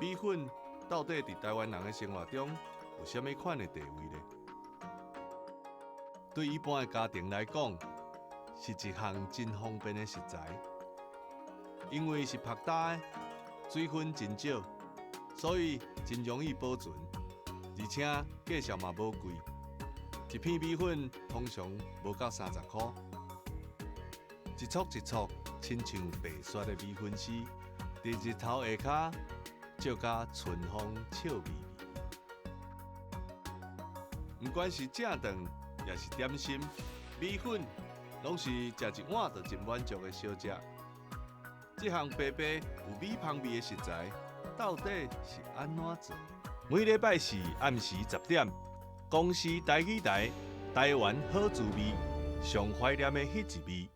米粉到底伫台湾人的生活中有啥物款的地位呢？对一般的家庭来讲，是一项真方便的食材，因为是拍打的，水分真少，所以真容易保存，而且价钱嘛无贵，一片米粉通常无到30块，一撮一撮亲像白雪的米粉丝，伫日头下骹照甲春风笑眯眯。不管是正饭也是点心，米粉拢是食一碗就真满足的小食。这项白白有米香味的食材，到底是安怎做？每礼拜四暗时10点，公司台语台台湾好滋味，上怀念的迄一味。